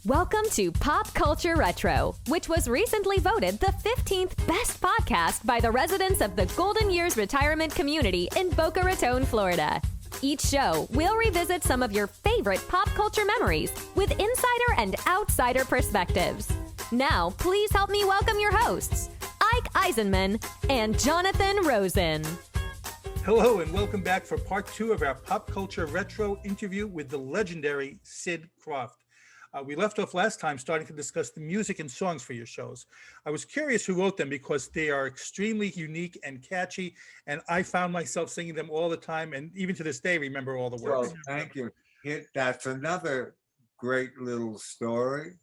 Welcome to Pop Culture Retro, which was recently voted the 15th best podcast by the residents of the Golden Years Retirement Community in Boca Raton, Florida. Each show, we'll revisit some of your favorite pop culture memories with insider and outsider perspectives. Now, please help me welcome your hosts, Ike Eisenmann and Jonathan Rosen. Hello and welcome back for part 2 of our Pop Culture Retro interview with the legendary Sid Krofft. We left off last time starting to discuss the music and songs for your shows. I was curious who wrote them because they are extremely unique and catchy, and I found myself singing them all the time, and even to this day remember all the words. Well, thank you. That's another great little story.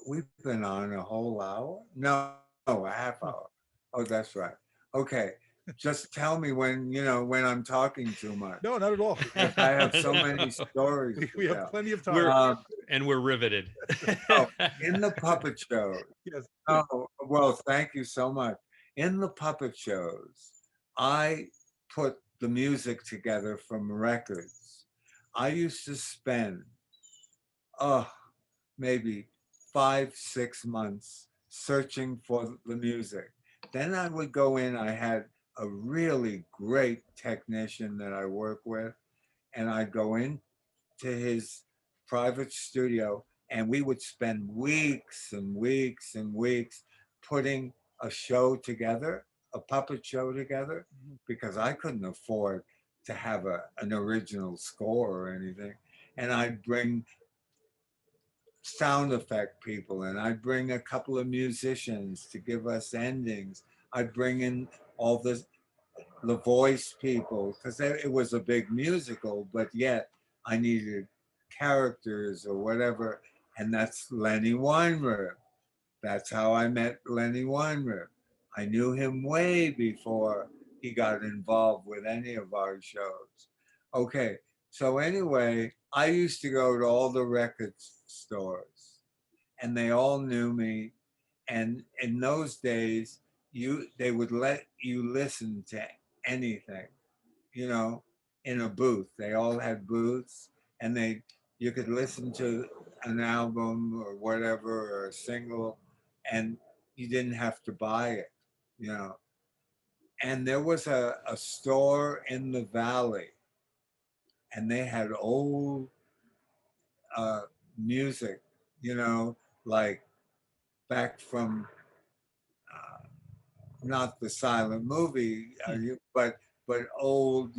We've been on a whole hour? No, a half hour. Oh, that's right. Okay. Just tell me when I'm talking too much. No, not at all. I have so many stories. We have plenty of time. We're riveted. In the puppet show. Yes. Oh, well, thank you so much. In the puppet shows, I put the music together from records. I used to spend, maybe 5-6 months searching for the music. Then I would go in, I had a really great technician that I work with, and I'd go into his private studio and we would spend weeks and weeks and weeks putting a show together, a puppet show together, because I couldn't afford to have an original score or anything. And I'd bring sound effect people, and I'd bring a couple of musicians to give us endings. I'd bring in all the voice people, because it was a big musical, but yet I needed characters or whatever, and that's Lenny Weinrib. That's how I met Lenny Weinrib. I knew him way before he got involved with any of our shows. Okay, so anyway, I used to go to all the record stores, and they all knew me, and in those days, they would let you listen to anything, in a booth. They all had booths, and you could listen to an album or whatever, or a single, and you didn't have to buy it, And there was a store in the valley, and they had old music, like back from not the silent movie, but old,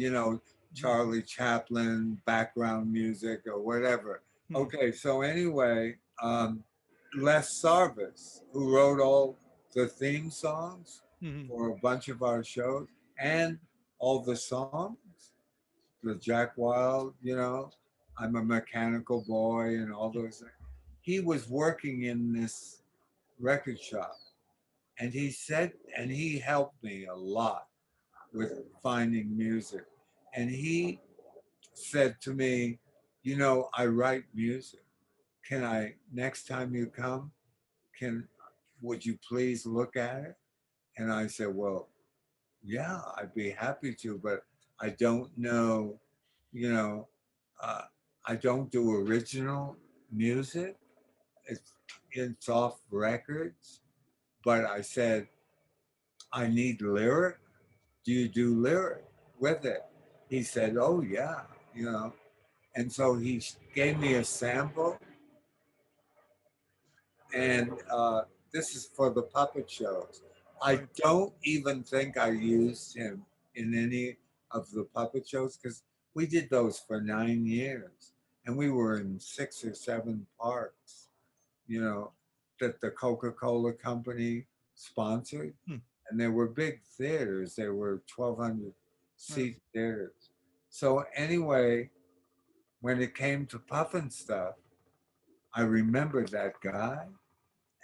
Charlie Chaplin background music or whatever. Okay, so anyway, Les Sarvis, who wrote all the theme songs for a bunch of our shows and all the songs, the Jack Wild, I'm a Mechanical Boy and all those things. He was working in this record shop. And he said, and he helped me a lot with finding music. And he said to me, I write music. Can I, next time you come, would you please look at it? And I said, well, yeah, I'd be happy to, but I don't know, I don't do original music. It's off records. But I said, I need lyric. Do you do lyric with it? He said, oh, yeah, And so he gave me a sample. And this is for the puppet shows. I don't even think I used him in any of the puppet shows, because we did those for 9 years. And we were in 6 or 7 parks, that the Coca-Cola company sponsored. And there were big theaters. There were 1,200 seat theaters. So anyway, when it came to Puffin stuff, I remembered that guy,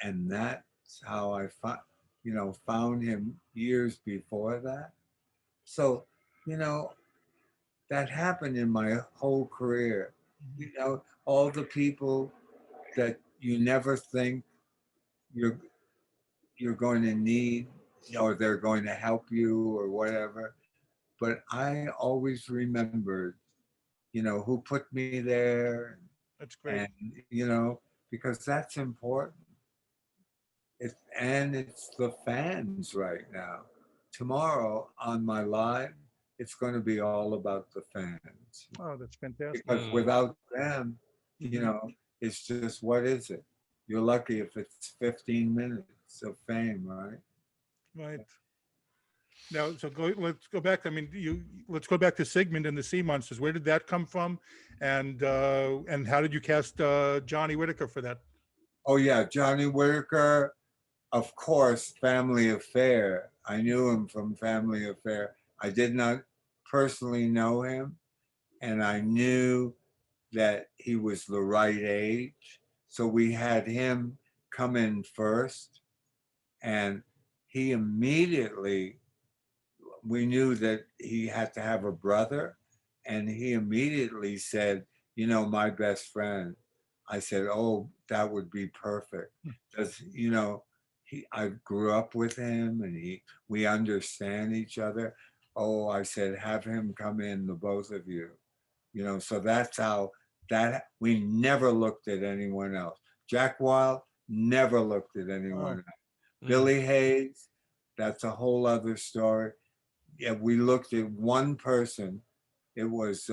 and that's how I found him years before that. So, that happened in my whole career. All the people that you never think you're going to need, or they're going to help you or whatever. But I always remembered, who put me there, That's great. And, because that's important. It's the fans right now. Tomorrow on my live, it's going to be all about the fans. Oh, that's fantastic. Because without them, Mhm. it's just, what is it? You're lucky if it's 15 minutes of fame, right? Right. Now, so let's go back. I mean, let's go back to Sigmund and the Sea Monsters. Where did that come from? And how did you cast Johnny Whitaker for that? Oh, yeah. Johnny Whitaker, of course, Family Affair. I knew him from Family Affair. I did not personally know him, and I knew that he was the right age. So we had him come in first, and he immediately, we knew that he had to have a brother, and he immediately said, my best friend. I said, oh, that would be perfect. Because, I grew up with him, and we understand each other. Oh, I said, have him come in, the both of you. So that's how that we never looked at anyone else. Jack Wild never looked at anyone else. Billy Hayes, that's a whole other story. Yeah, we looked at one person. It was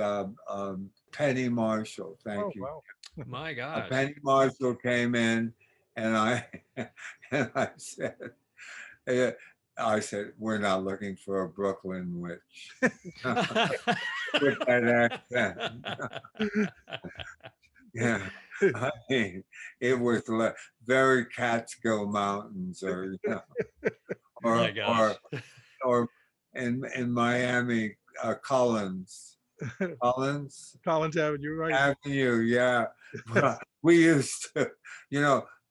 Penny Marshall. Thank you. Wow. My gosh. Penny Marshall came in, and I and I said, we're not looking for a Brooklyn witch with that accent. Yeah, I mean, it was like very Catskill Mountains, or My gosh. or in Miami, Collins Avenue, right? Avenue. Yeah, we used to,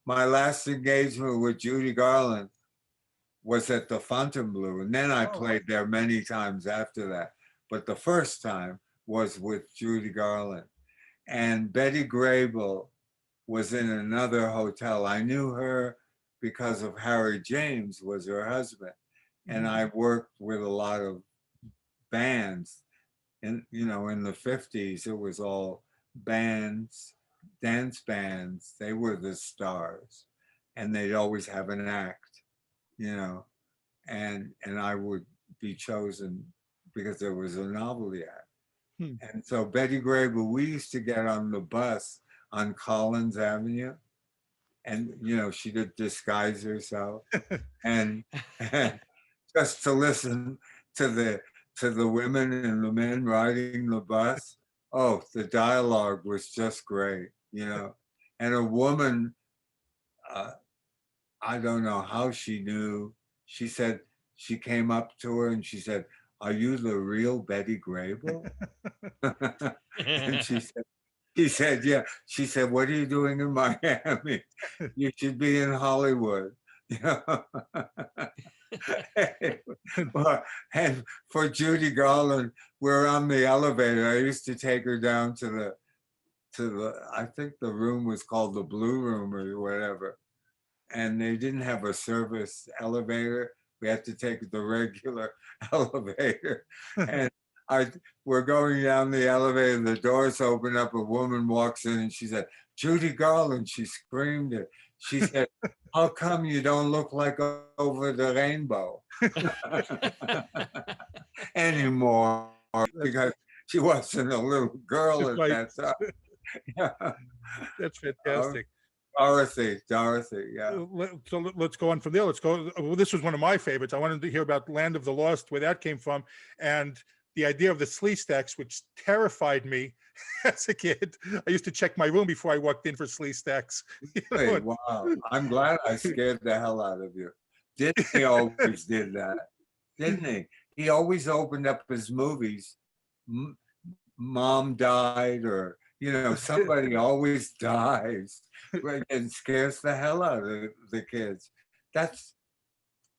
my last engagement with Judy Garland was at the Fontainebleau, and then I played there many times after that. But the first time was with Judy Garland. And Betty Grable was in another hotel. I knew her because of Harry James was her husband. And I worked with a lot of bands. And, in the 50s, it was all bands, dance bands. They were the stars. And they'd always have an act, and I would be chosen because there was a novelty act. And so Betty Grable, we used to get on the bus on Collins Avenue, and she could disguise herself, and just to listen to the women and the men riding the bus. Oh, the dialogue was just great, And a woman, I don't know how she knew. She said she came up to her and she said, "Are you the real Betty Grable?" And she said, "Yeah." She said, "What are you doing in Miami? You should be in Hollywood." And for Judy Garland, we're on the elevator. I used to take her down to the I think the room was called the Blue Room or whatever. And they didn't have a service elevator. We had to take the regular elevator. And we're going down the elevator, the doors open up, a woman walks in and she said, "Judy Garland," she screamed it. She said, "How come you don't look like Over the Rainbow anymore?" Because she wasn't a little girl at that time. That's fantastic. Dorothy, yeah. So let's go on from there. Let's go. Well, this was one of my favorites. I wanted to hear about Land of the Lost, where that came from, and the idea of the slee stacks, which terrified me as a kid. I used to check my room before I walked in for slee stacks. Hey, wow. I'm glad I scared the hell out of you. Disney always did that, didn't he? He always opened up his movies. Mom died, or somebody always dies, right, and scares the hell out of the kids. That's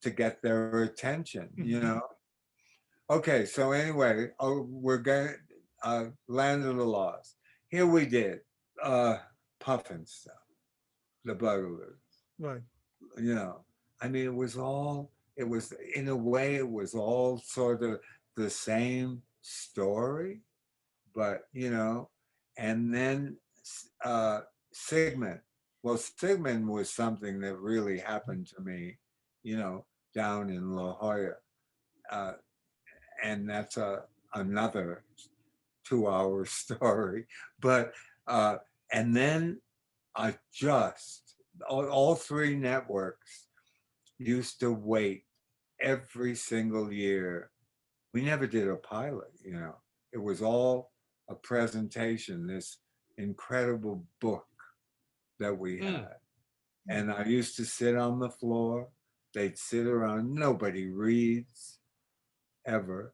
to get their attention, Okay, so anyway, we're going Land of the Lost. Here we did Puffin stuff, the Bugaloos. Right. I mean, it was in a way, it was all sort of the same story, but and then Sigmund. Well, Sigmund was something that really happened to me, you know, down in La Jolla. Uh, and that's another 2 hour story. But, and then I just, all three networks used to wait every single year. We never did a pilot, you know, it was all a presentation, this incredible book that we had. And I used to sit on the floor. They'd sit around. Nobody reads ever.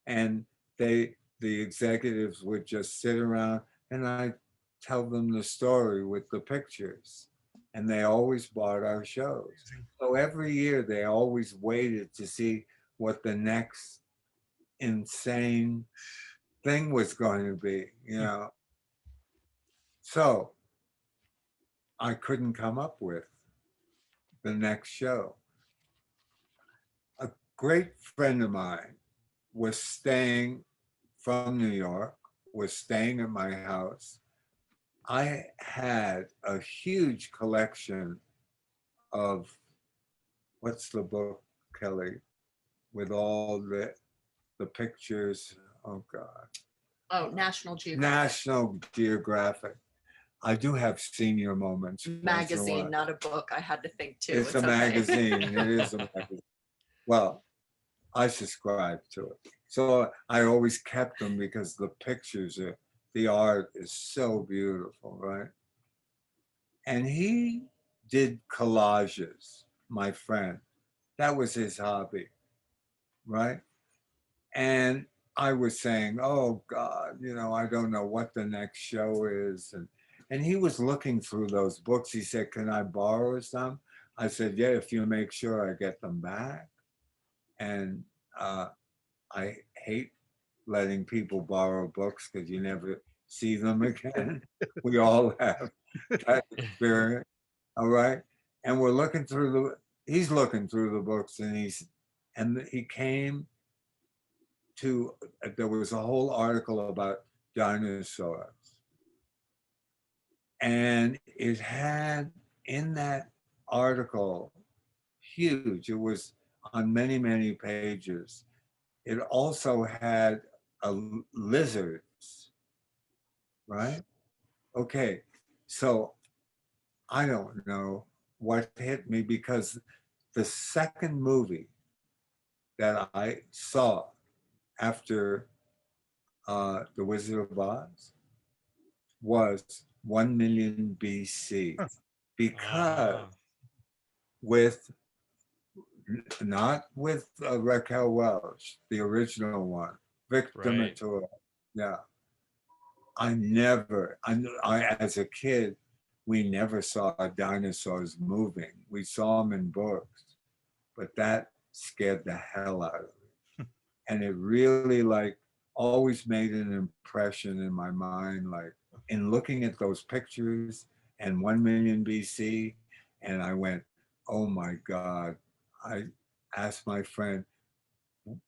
And the executives would just sit around and I'd tell them the story with the pictures. And they always bought our shows. So every year they always waited to see what the next insane thing was going to be, you know. So I couldn't come up with the next show. A great friend of mine was staying from New York, was staying at my house. I had a huge collection of, what's the book, Kelly, with all the pictures? Oh God. Oh, National Geographic. National Geographic. I do have senior moments. Magazine, not a book. I had to think too. It's a okay. magazine. It is a magazine. Well, I subscribe to it. So I always kept them because the pictures, the art is so beautiful, right? And he did collages, my friend. That was his hobby, right? And I was saying, oh God, you know, I don't know what the next show is. And he was looking through those books. He said, can I borrow some? I said, yeah, if you make sure I get them back. And I hate letting people borrow books because you never see them again. We all have that experience. All right. And we're looking through he's looking through the books and he came to, there was a whole article about dinosaurs. And it had in that article, huge, it was on many, many pages. It also had lizards, right? Okay, so I don't know what hit me because the second movie that I saw after The Wizard of Oz was 1 million BC because with not with Raquel Welch, the original one, Victor Mature. Yeah. I as a kid, we never saw dinosaurs moving. We saw them in books, but that scared the hell out of me. And it really like always made an impression in my mind, like in looking at those pictures and 1 million BC. And I went, oh my God. I asked my friend,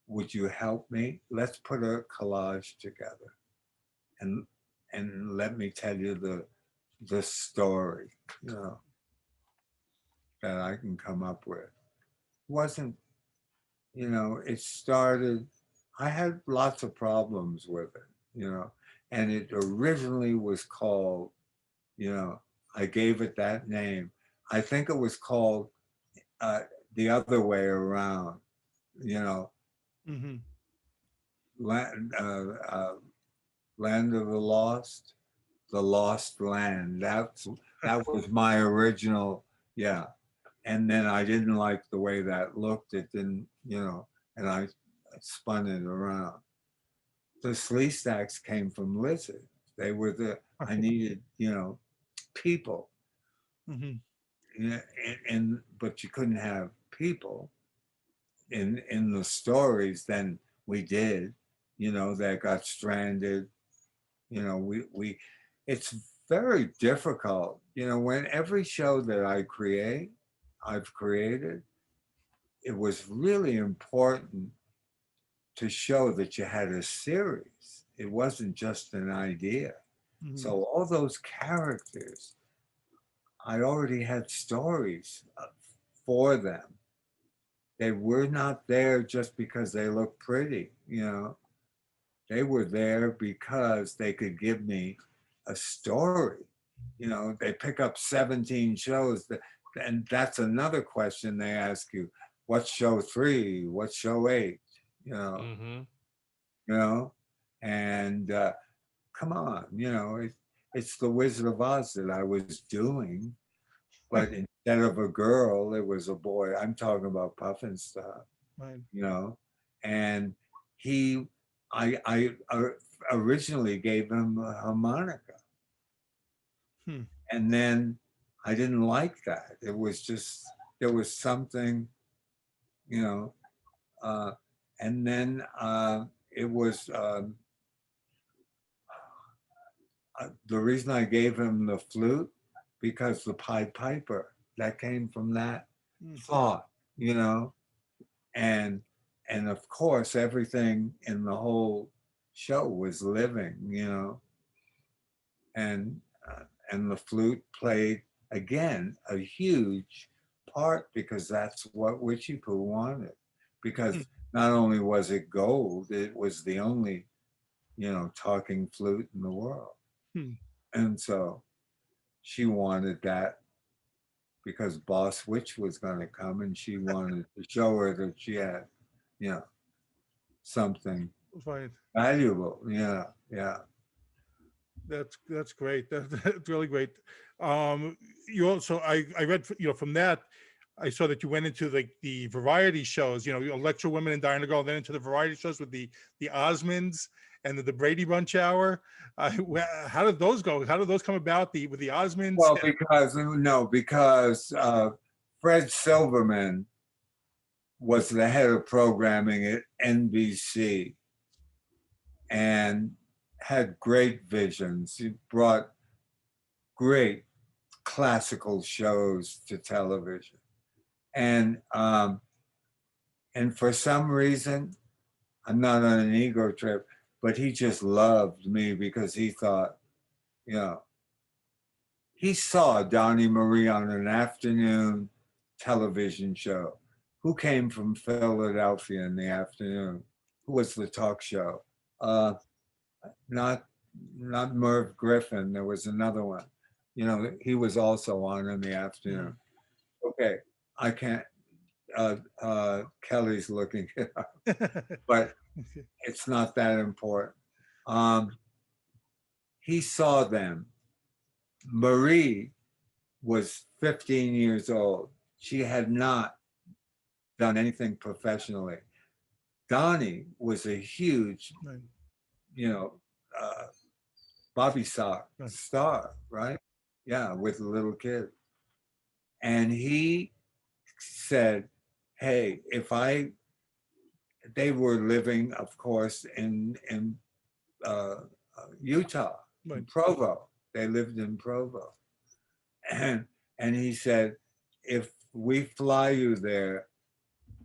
would you help me? Let's put a collage together. And let me tell you the story, you know, that I can come up with. It wasn't, you know, it started, I had lots of problems with it, you know, and it originally was called, you know, I gave it that name. I think it was called the other way around, you know, Land of the Lost Land. That was my original, yeah. And then I didn't like the way that looked. It didn't, you know, and I spun it around. The Sleestaks came from lizards. They were I needed, you know, people. Yeah, but you couldn't have people in the stories. Then we did, you know, that got stranded. You know, we it's very difficult, you know, when every show that I've created, it was really important to show that you had a series. It wasn't just an idea. Mhm. So all those characters, I already had stories for them. They were not there just because they looked pretty, you know. They were there because they could give me a story. You know, they pick up 17 shows, and that's another question they ask you: what's show 3? What's show 8? You know, Mm-hmm. you know, and come on, you know, it's the Wizard of Oz that I was doing, but instead of a girl, it was a boy. I'm talking about Puffin stuff, Right. you know, and he, I originally gave him a harmonica, Hmm. and then I didn't like that. It was just there was something, you know, uh, and then it was. The reason I gave him the flute because the Pied Piper that came from that Mm. thought, you know, and and of course everything in the whole show was living, you know, and and the flute played again a huge part because that's what Witchy Poo wanted. Because Mm. not only was it gold, it was the only, you know, talking flute in the world, Hmm. and so she wanted that because Boss Witch was going to come and she wanted to show her that she had, you know, something Right. valuable. Yeah, yeah. That's great. That's really great. You also, I read, you know, from that, I saw that you went into like the variety shows, you know, Electra Women and Diana Girl, then into the variety shows with the Osmonds and the Brady Bunch Hour. How did those go? How did those come about? With the Osmonds? Well, because Fred Silverman was the head of programming at NBC and had great visions. He brought great classical shows to television, and for some reason, I'm not on an ego trip, but he just loved me because he thought, you know, he saw Donny Marie on an afternoon television show. Who came from Philadelphia in the afternoon? Who was the talk show? Uh, not not Merv Griffin. There was another one. You know, he was also on in the afternoon. Okay, I can't. Kelly's looking it up, but it's not that important. Um, he saw them. Marie was 15 years old. She had not done anything professionally. Donnie was a huge, Right. you know, uh, Bobby sock Right. star, right? Yeah, with a little kid. And he said, hey, they were living, of course, in uh, Utah, in Right. Provo. They lived in Provo. And, and he said, if we fly you there,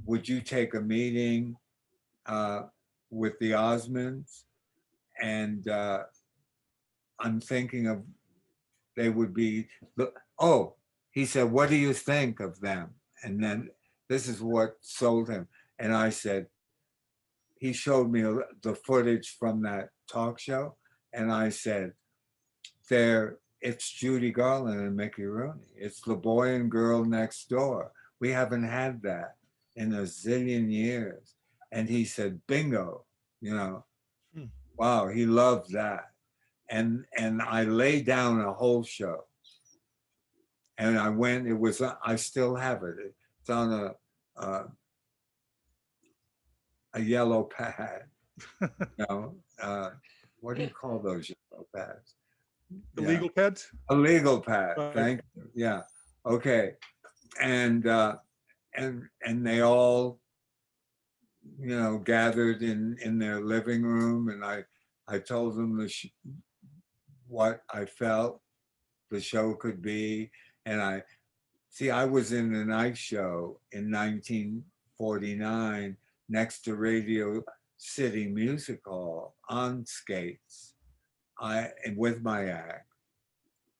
would you take a meeting uh, with the Osmonds? And I'm thinking of they would be, oh, he said, what do you think of them? And then this is what sold him. And I said, he showed me the footage from that talk show. And I said, it's Judy Garland and Mickey Rooney. It's the boy and girl next door. We haven't had that in a zillion years. And he said, bingo, you know, Hmm. wow, he loved that. And I laid down a whole show. And I went, I still have it. It's on a yellow pad, you know, what do you call those yellow pads? The Yeah. legal pets? A legal pad. Right. Thank you. Yeah. Okay. And they all, you know, gathered in their living room, and I told them what I felt the show could be, and I was in the night show in 1949 next to Radio City Music Hall on skates. and with my act,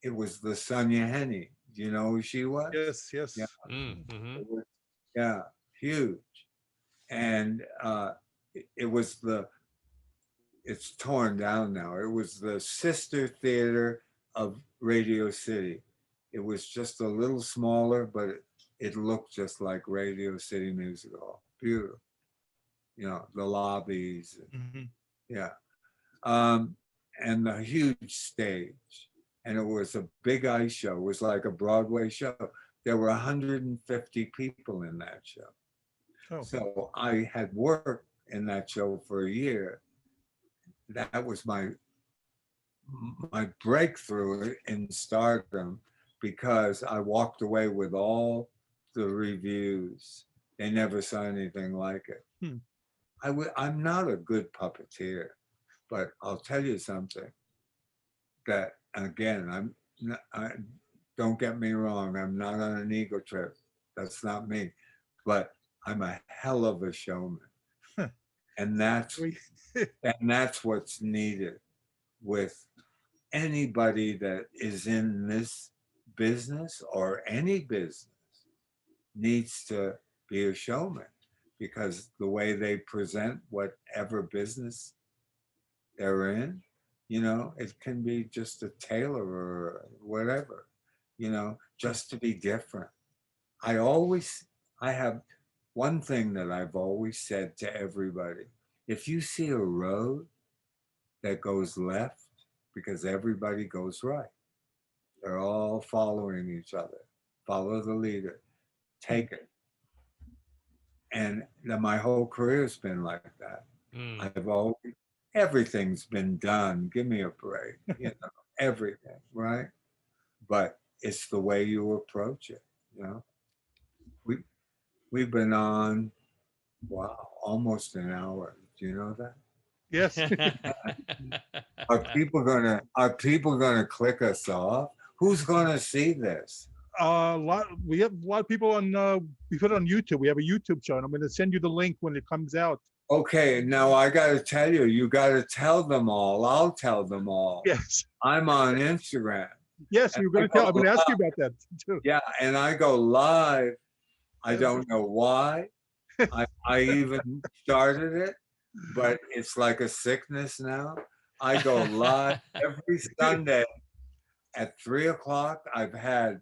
it was the Sonia Henney. Do you know who she was? Yes, yes. Yeah. Mm-hmm. It was, yeah, huge. And it was it's torn down now. It was the sister theater of Radio City. It was just a little smaller, but it looked just like Radio City Music Hall. Beautiful. You know, the lobbies. Mhm. Yeah. And a huge stage. And it was a big ice show. It was like a Broadway show. There were 150 people in that show. Oh. So I had worked in that show for a year. That was my breakthrough in stardom, because I walked away with all the reviews. They never saw anything like it. Hmm. I'm not a good puppeteer, but I'll tell you something. That again, don't get me wrong. I'm not on an ego trip. That's not me. But I'm a hell of a showman, and that's what's needed with anybody that is in this business, or any business needs to be a showman, because the way they present whatever business they're in, you know, it can be just a tailor or whatever, you know, just to be different. I have one thing that I've always said to everybody. If you see a road that goes left, because everybody goes right, they're all following each other. Follow the leader. Take it. And my whole career has been like that. Mm. Everything's been done. Give me a break. You know, everything, right? But it's the way you approach it. You know, we've been on, wow, almost an hour. Do you know that? Yes. Are people gonna click us off? Who's gonna see this? We have a lot of people on. We put it on YouTube. We have a YouTube show, and I'm going to send you the link when it comes out. Okay, now I got to tell you, you got to tell them all. I'll tell them all. Yes. I'm on Instagram. Yes, you're going to tell. I'm going to ask you about that too. Yeah, and I go live. I don't know why. I even started it, but it's like a sickness now. I go live every Sunday at 3:00. I've had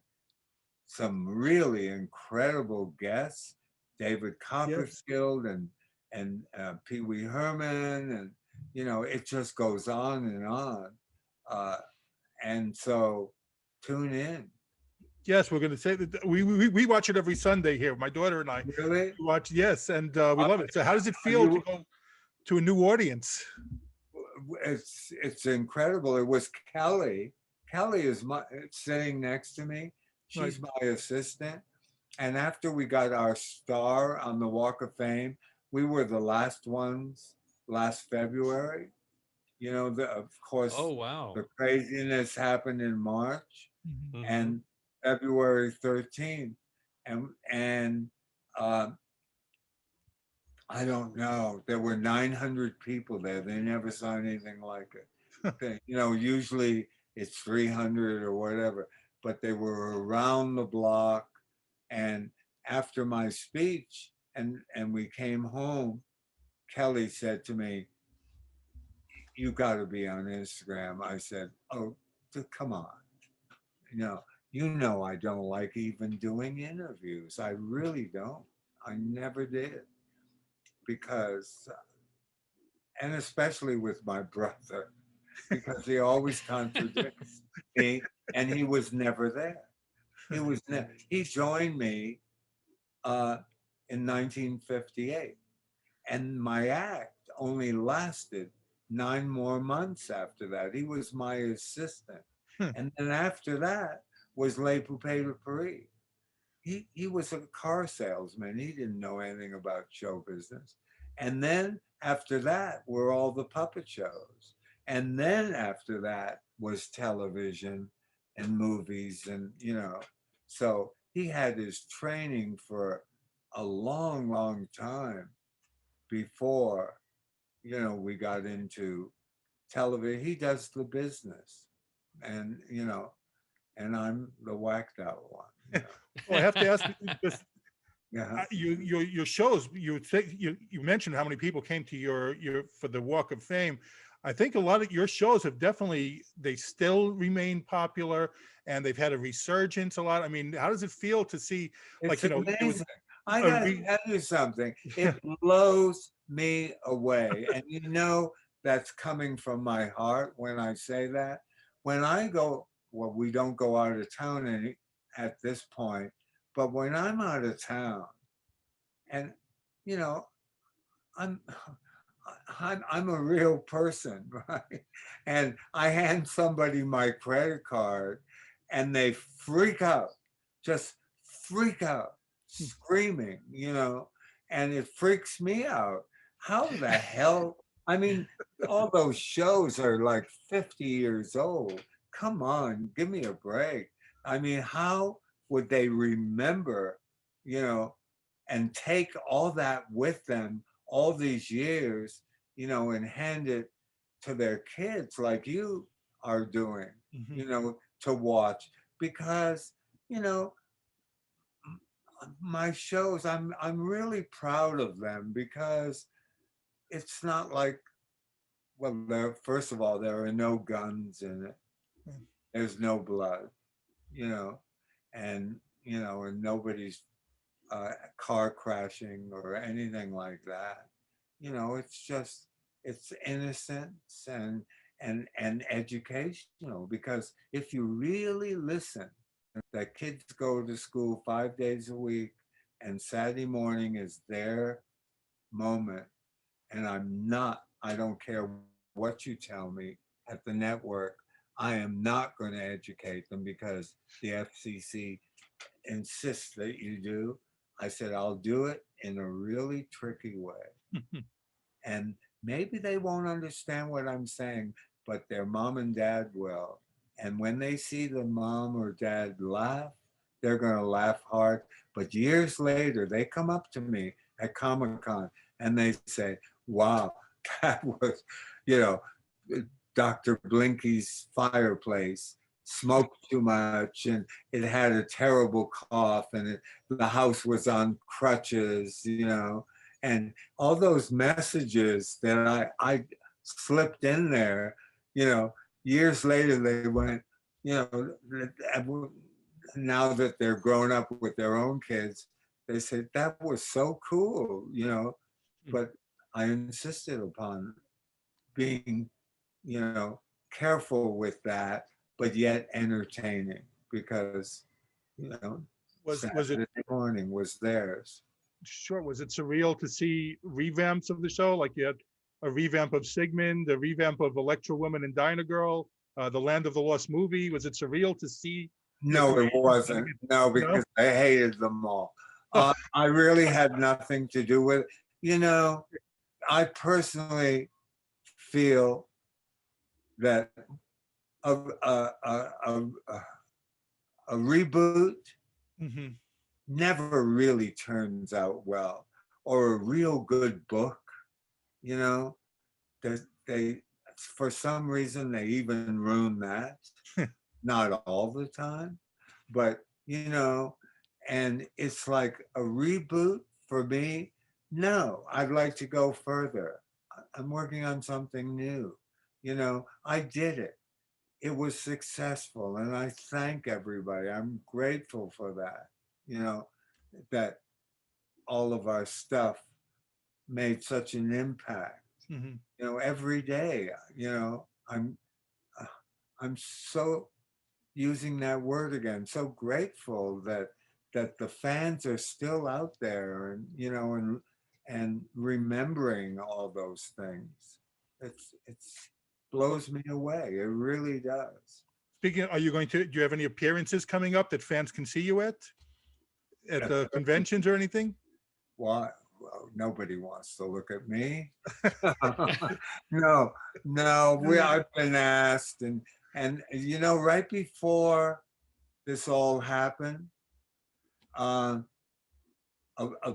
some really incredible guests, David Copperfield and Pee Wee Herman, and you know, it just goes on and on. And so tune in. Yes, we're going to say that we watch it every Sunday here. My daughter and I Really? watch. Yes, and we love it. So, how does it feel to go to a new audience? It's incredible. It was Kelly. Kelly is sitting next to me. She's my assistant. And after we got our star on the Walk of Fame, we were the last ones last February. You know, of course, Oh, wow. the craziness happened in March and February 13th. And I don't know, there were 900 people there. They never saw anything like it. You know, usually it's 300 or whatever, but they were around the block. And after my speech and we came home, Kelly said to me, "You got to be on Instagram." I said, "Oh, come on. You know I don't like even doing interviews. I really don't. I never did. Because, and especially with my brother, because he always contradicts me, and he was never there. He joined me in 1958, and my act only lasted 9 more months after that. He was my assistant. And then after that was Les Poupées de Paris. He was a car salesman. He didn't know anything about show business. And then after that were all the puppet shows. And then after that was television and movies, and, you know, so he had his training for a long, long time before, you know, we got into television. He does the business, and and I'm the whacked out one. Well, I have to ask you, just Yeah. your shows. You mentioned how many people came to your for the Walk of Fame. I think a lot of your shows have they still remain popular, and they've had a resurgence a lot. I mean, how does it feel to see, It's there was amazing. I a gotta tell you something. It blows me away. And that's coming from my heart when I say that. When I go, well, we don't go out of town at this point, but when I'm out of town, and you know, I'm I'm a real person, right? And I hand somebody my credit card and they freak out, just freak out, screaming, and it freaks me out. How the hell? I mean, all those shows are like 50 years old. Come on, give me a break. I mean, how would they remember, you know, and take all that with them all these years, and hand it to their kids like you are doing, to watch? Because, you know, my shows, I'm really proud of them because it's not like, well, first of all, there are no guns in it. There's no blood, you know, and nobody's car crashing or anything like that. It's innocence and educational, because if you really listen, that kids go to school 5 days a week and Saturday morning is their moment. And I don't care what you tell me at the network, I am not going to educate them because the FCC insists that you do. I said, I'll do it in a really tricky way. And maybe they won't understand what I'm saying, but their mom and dad will. And when they see the mom or dad laugh, they're going to laugh hard. But years later, they come up to me at Comic-Con and they say, wow, that was, Dr. Blinky's fireplace smoked too much and it had a terrible cough and the house was on crutches, and all those messages that I slipped in there, years later they went, now that they're grown up with their own kids, they said, that was so cool, but I insisted upon being, careful with that, but yet entertaining, because, was it Saturday morning was theirs. sure was it surreal to see revamps of the show? Like you had a revamp of Sigmund, a revamp of Electra Woman and Dyna Girl, the Land of the Lost movie. Was it surreal to see? No, it wasn't. No, because I hated them all. I really had nothing to do with it. I personally feel that a reboot never really turns out well, or a real good book, they for some reason they even ruin that. Not all the time, but and it's like a reboot for me. No, I'd like to go further. I'm working on something new. I did it. It was successful, and I thank everybody. I'm grateful for that. That all of our stuff made such an impact. Every day. I'm so, using that word again, so grateful that the fans are still out there, and remembering all those things. It's blows me away. It really does. Speaking, do you have any appearances coming up that fans can see you at the conventions or anything? Why? Well, nobody wants to look at me. No, I've been asked, and right before this all happened, a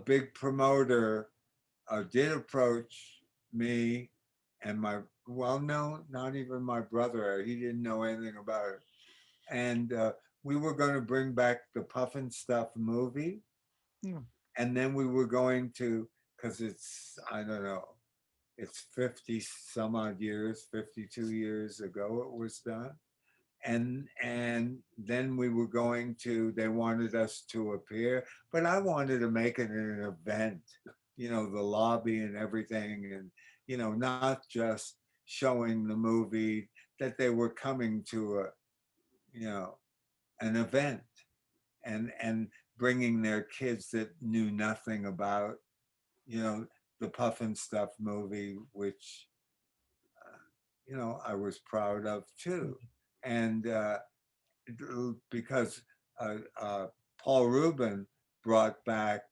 big promoter did approach me and well, no, not even my brother. He didn't know anything about it. And we were going to bring back the Puff and Stuff movie. Hmm. And then we were going to, because it's, I don't know, it's 50 some odd years, 52 years ago it was done. And then we were going to, they wanted us to appear, but I wanted to make it an event, you know, the lobby and everything, and, you know, not just showing the movie, that they were coming to a, you know, an event, and bringing their kids that knew nothing about, you know, the Puff and Stuff movie, which, you know, I was proud of too. And because Paul Rubin brought back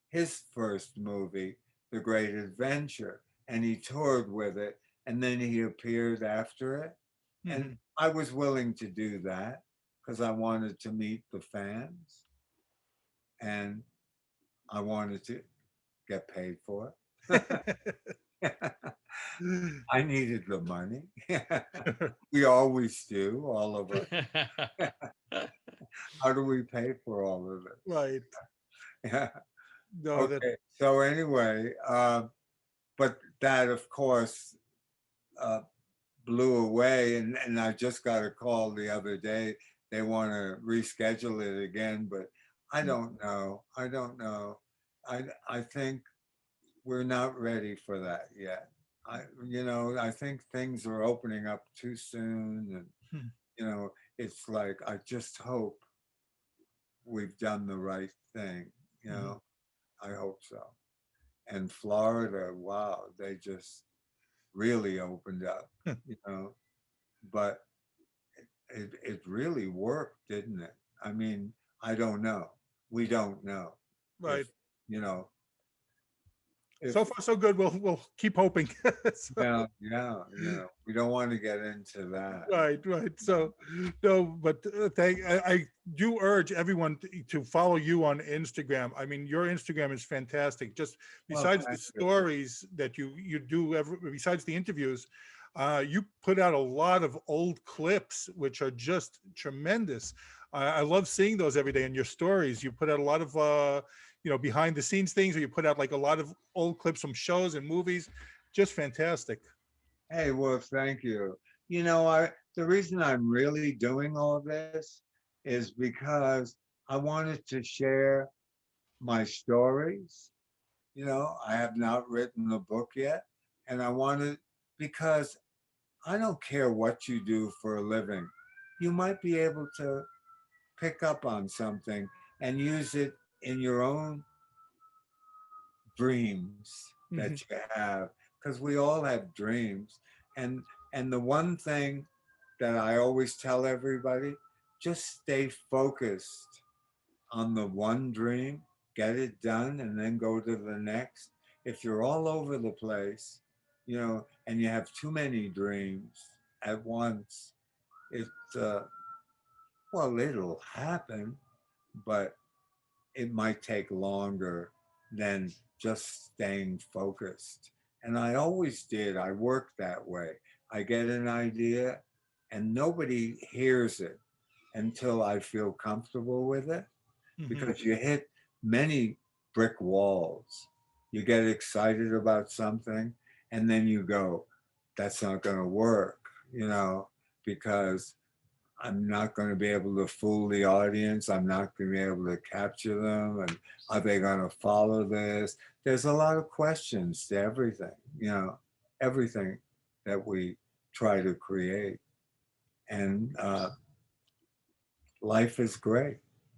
his first movie, The Great Adventure, and he toured with it, and then he appeared after it. And I was willing to do that because I wanted to meet the fans and I wanted to get paid for it. I needed the money. We always do, all of us. How do we pay for all of it? Right. Yeah. No, Okay. So anyway, but that of course blew away, and I just got a call the other day. They want to reschedule it again, but I don't know. I don't know. I think we're not ready for that yet. You know, I think things are opening up too soon, and you know, it's like I just hope we've done the right thing. You know, I hope so. And Florida, wow, they just really opened up. You know, but it really worked, didn't it? I mean, I don't know. We don't know. right. If, you know, if, So far, so good. We'll keep hoping. So- yeah, yeah, you know, we don't want to get into that. Right. So, no, but I do urge everyone to follow you on Instagram. I mean, your Instagram is fantastic. Just besides the thank you. stories that you do, besides the interviews, you put out a lot of old clips, which are just tremendous. I love seeing those every day in your stories. You put out a lot of, behind the scenes things, or you put out like a lot of old clips from shows and movies. Just fantastic. Hey, well, thank you. You know, the reason I'm really doing all of this is because I wanted to share my stories. You know, I have not written a book yet, and I wanted, because I don't care what you do for a living. You might be able to pick up on something and use it in your own dreams that you have, because we all have dreams. And the one thing that I always tell everybody, just stay focused on the one dream, get it done, and then go to the next. If you're all over the place, you know, and you have too many dreams at once, it well, it'll happen, but it might take longer than just staying focused. And I always did. I worked that way. I get an idea and nobody hears it until I feel comfortable with it, because you hit many brick walls. You get excited about something and then you go, that's not going to work, you know, because I'm not going to be able to fool the audience. I'm not going to be able to capture them. And are they going to follow this? There's a lot of questions to everything, you know, everything that we try to create. And life is great.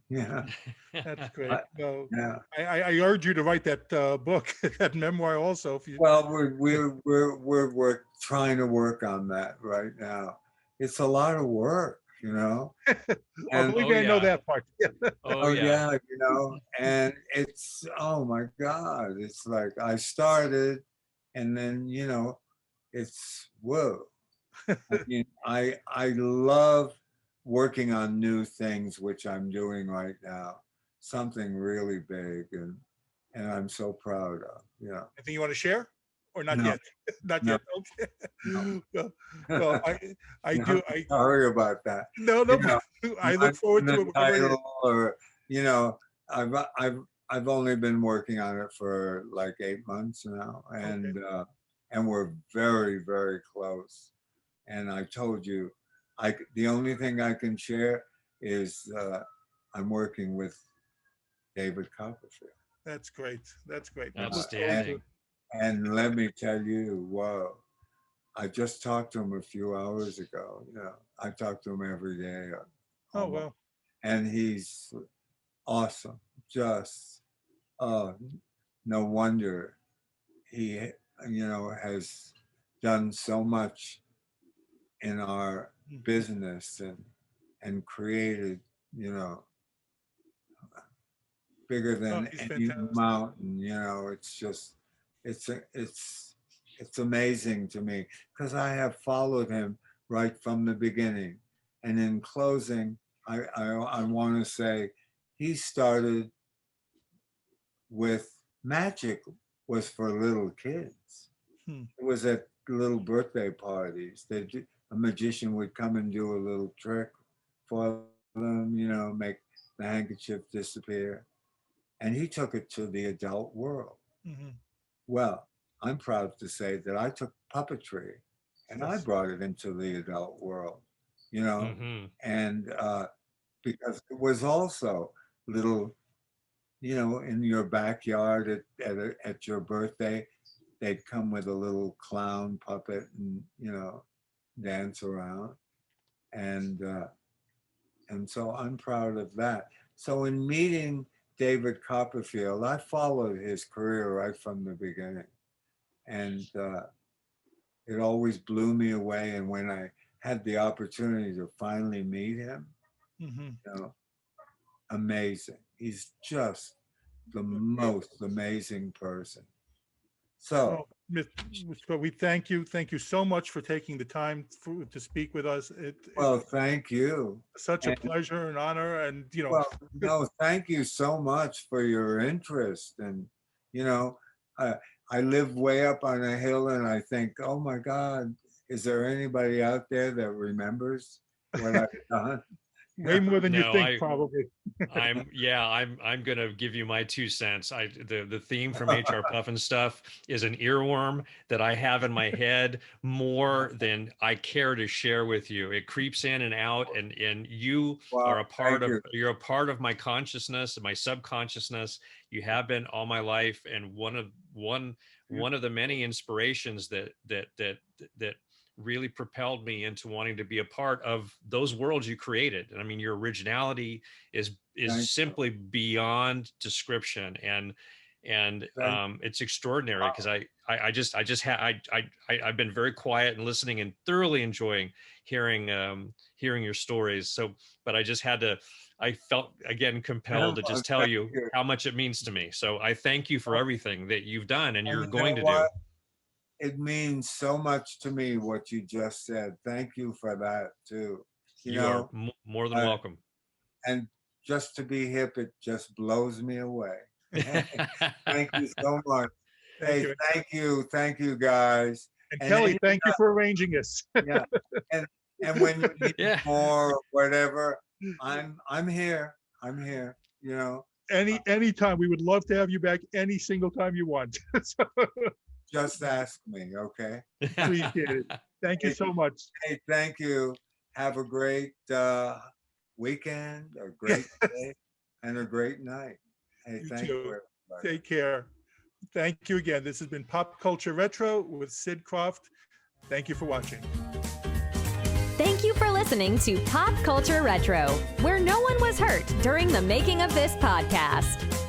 Yeah. That's great. No, Yeah. I urge you to write that book, that memoir also. If you, Well, we're trying to work on that right now. It's a lot of work, you know. And believe me, I know that part. oh yeah, you know, and it's, oh my God, it's like I started, and then you know, it's whoa. I mean, I love working on new things, which I'm doing right now, something really big, and I'm so proud of, you know. Anything you want to share? or not No. yet? Not No. yet. Okay. No. Well, I do. Sorry about that. No, You know, I look forward to the it. Whenever it is. title, or I've only been working on it for like 8 months now, and we're very, very close. And I told you, the only thing I can share is I'm working with David Copperfield. That's great. That's great. Outstanding. And let me tell you, whoa, I just talked to him a few hours ago. I talk to him every day. Oh, well. And he's awesome. Just, no wonder he, has done so much in our business and created, bigger than He's any fantastic. mountain. It's just, it's amazing to me because I have followed him right from the beginning. And in closing, I want to say he started with magic was for little kids. It was at little birthday parties. A magician would come and do a little trick for them, make the handkerchief disappear. And he took it to the adult world. Mm-hmm. Well, I'm proud to say that I took puppetry and I brought it into the adult world, and because it was also little, in your backyard at your birthday, they'd come with a little clown puppet and, dance around. And so I'm proud of that. So in meeting David Copperfield, I followed his career right from the beginning. And it always blew me away. And when I had the opportunity to finally meet him, amazing. He's just the most amazing person. So, we thank you. Thank you so much for taking the time to speak with us. Thank you. Such a pleasure and honor. And, thank you so much for your interest. And, I live way up on a hill and I think, oh my God, is there anybody out there that remembers what I've done? Way more than you think, probably. I'm gonna give you my 2 cents. The theme from HR Puffin Stuff is an earworm that I have in my head more than I care to share with you. It creeps in and out, and you are a part of. You're a part of my consciousness, my subconsciousness. You have been all my life, and one of the many inspirations that really propelled me into wanting to be a part of those worlds you created. And I mean, your originality is simply beyond description, and it's extraordinary because I've been very quiet and listening and thoroughly enjoying hearing your stories. So, but I felt again compelled to just tell you how much it means to me. So I thank you for everything that you've done and you're going to do. It means so much to me what you just said. Thank you for that too. You are more than welcome. And just to be hip, it just blows me away. Thank you so much. Thank you guys. And Kelly, thank you for arranging this. Yeah. And when you need more or whatever, I'm here. Anytime. We would love to have you back any single time you want. Just ask me, okay? Appreciate it. Thank you so much. Hey, thank you. Have a great weekend, a great day, and a great night. Hey, thank you, everybody. Take care. Thank you again. This has been Pop Culture Retro with Sid Krofft. Thank you for watching. Thank you for listening to Pop Culture Retro, where no one was hurt during the making of this podcast.